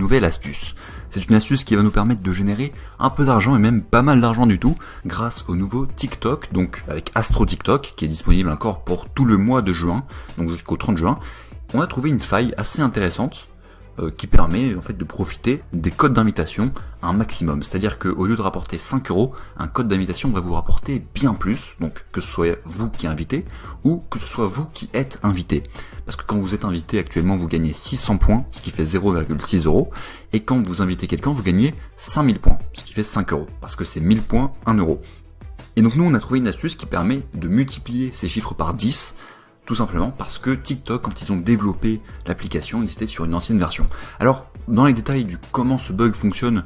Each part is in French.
nouvelle astuce. C'est une astuce qui va nous permettre de générer un peu d'argent et même pas mal d'argent du tout grâce au nouveau TikTok, donc avec Astro TikTok qui est disponible encore pour tout le mois de juin, donc jusqu'au 30 juin. On a trouvé une faille assez intéressante qui permet en fait de profiter des codes d'invitation un maximum. C'est-à-dire qu'au lieu de rapporter 5 €, un code d'invitation va vous rapporter bien plus, donc que ce soit vous qui invitez ou que ce soit vous qui êtes invité. Parce que quand vous êtes invité actuellement, vous gagnez 600 points, ce qui fait 0,6 €, et quand vous invitez quelqu'un, vous gagnez 5000 points, ce qui fait 5 €, parce que c'est 1000 points, 1 €. Et donc nous, on a trouvé une astuce qui permet de multiplier ces chiffres par 10, tout simplement parce que TikTok, quand ils ont développé l'application, ils étaient sur une ancienne version. Alors, dans les détails du comment ce bug fonctionne,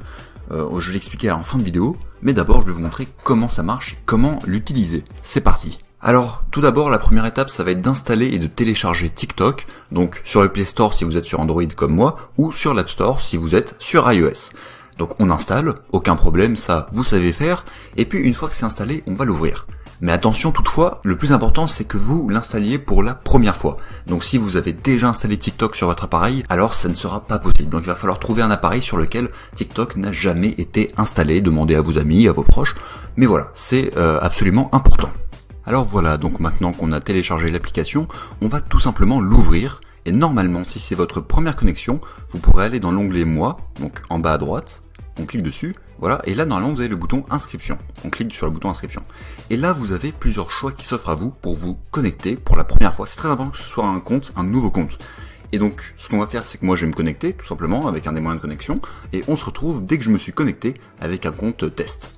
je vais l'expliquer en fin de vidéo, mais d'abord je vais vous montrer comment ça marche et comment l'utiliser. C'est parti. Alors, tout d'abord, la première étape, ça va être d'installer et de télécharger TikTok, donc sur le Play Store si vous êtes sur Android comme moi, ou sur l'App Store si vous êtes sur iOS. Donc on installe, aucun problème, ça vous savez faire, et puis une fois que c'est installé, on va l'ouvrir. Mais attention toutefois, le plus important c'est que vous l'installiez pour la première fois. Donc si vous avez déjà installé TikTok sur votre appareil, alors ça ne sera pas possible. Donc il va falloir trouver un appareil sur lequel TikTok n'a jamais été installé, demandez à vos amis, à vos proches, mais voilà, c'est absolument important. Alors voilà, donc maintenant qu'on a téléchargé l'application, on va tout simplement l'ouvrir, et normalement si c'est votre première connexion, vous pourrez aller dans l'onglet Moi, donc en bas à droite, on clique dessus, voilà, et là normalement vous avez le bouton inscription, on clique sur le bouton inscription. Et là vous avez plusieurs choix qui s'offrent à vous pour vous connecter pour la première fois. C'est très important que ce soit un compte, un nouveau compte. Et donc ce qu'on va faire c'est que moi je vais me connecter tout simplement avec un des moyens de connexion, et on se retrouve dès que je me suis connecté avec un compte test.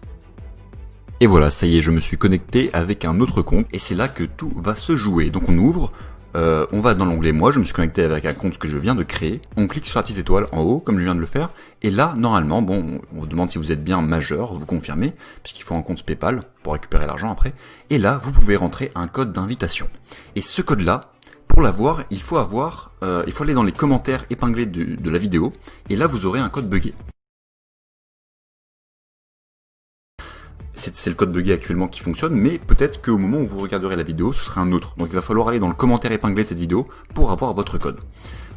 Et voilà, ça y est, je me suis connecté avec un autre compte, et c'est là que tout va se jouer. Donc on ouvre, on va dans l'onglet Moi, je me suis connecté avec un compte que je viens de créer, on clique sur la petite étoile en haut, comme je viens de le faire, et là, normalement, bon, on vous demande si vous êtes bien majeur, vous confirmez, puisqu'il faut un compte PayPal pour récupérer l'argent après, et là, vous pouvez rentrer un code d'invitation. Et ce code-là, pour l'avoir, il faut aller dans les commentaires épinglés de la vidéo, et là, vous aurez un code buggé. C'est le code buggé actuellement qui fonctionne, mais peut-être qu'au moment où vous regarderez la vidéo, ce sera un autre. Donc il va falloir aller dans le commentaire épinglé de cette vidéo pour avoir votre code.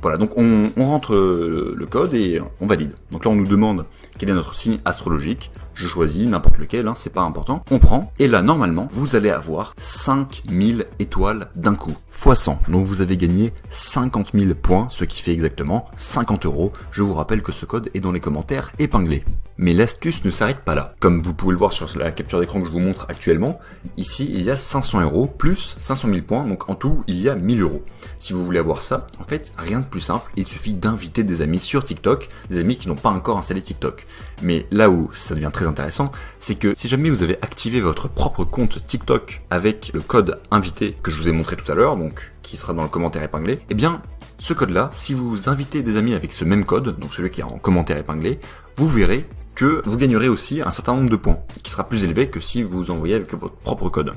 Voilà, donc on rentre le code et on valide. Donc là on nous demande quel est notre signe astrologique. Je choisis n'importe lequel, c'est pas important. On prend, et là normalement, vous allez avoir 5000 étoiles d'un coup, x 100. Donc vous avez gagné 50 000 points, ce qui fait exactement 50 €. Je vous rappelle que ce code est dans les commentaires épinglés. Mais l'astuce ne s'arrête pas là. Comme vous pouvez le voir sur la capture d'écran que je vous montre actuellement, ici il y a 500 € plus 500 000 points, donc en tout il y a 1000 €. Si vous voulez avoir ça, en fait, rien de plus simple, il suffit d'inviter des amis sur TikTok, des amis qui n'ont pas encore installé TikTok. Mais là où ça devient très intéressant, c'est que si jamais vous avez activé votre propre compte TikTok avec le code invité que je vous ai montré tout à l'heure, donc qui sera dans le commentaire épinglé, eh bien ce code-là, si vous invitez des amis avec ce même code, donc celui qui est en commentaire épinglé, vous verrez que vous gagnerez aussi un certain nombre de points, qui sera plus élevé que si vous envoyez avec votre propre code.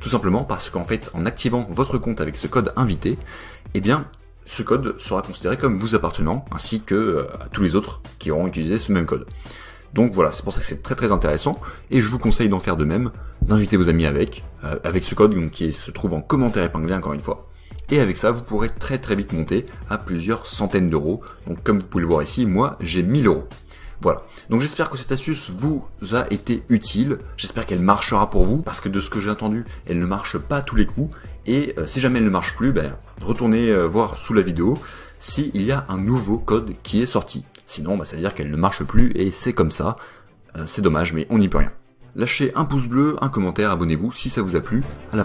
Tout simplement parce qu'en fait, en activant votre compte avec ce code invité, eh bien, ce code sera considéré comme vous appartenant, ainsi que à tous les autres qui auront utilisé ce même code. Donc voilà, c'est pour ça que c'est très très intéressant, et je vous conseille d'en faire de même, d'inviter vos amis avec ce code donc, qui se trouve en commentaire épinglé encore une fois. Et avec ça, vous pourrez très très vite monter à plusieurs centaines d'euros. Donc comme vous pouvez le voir ici, moi j'ai 1000 €. Voilà, donc j'espère que cette astuce vous a été utile, j'espère qu'elle marchera pour vous, parce que de ce que j'ai entendu, elle ne marche pas à tous les coups, et si jamais elle ne marche plus, retournez voir sous la vidéo s'il y a un nouveau code qui est sorti. Sinon, ça veut dire qu'elle ne marche plus, et c'est comme ça, c'est dommage, mais on n'y peut rien. Lâchez un pouce bleu, un commentaire, abonnez-vous si ça vous a plu, à la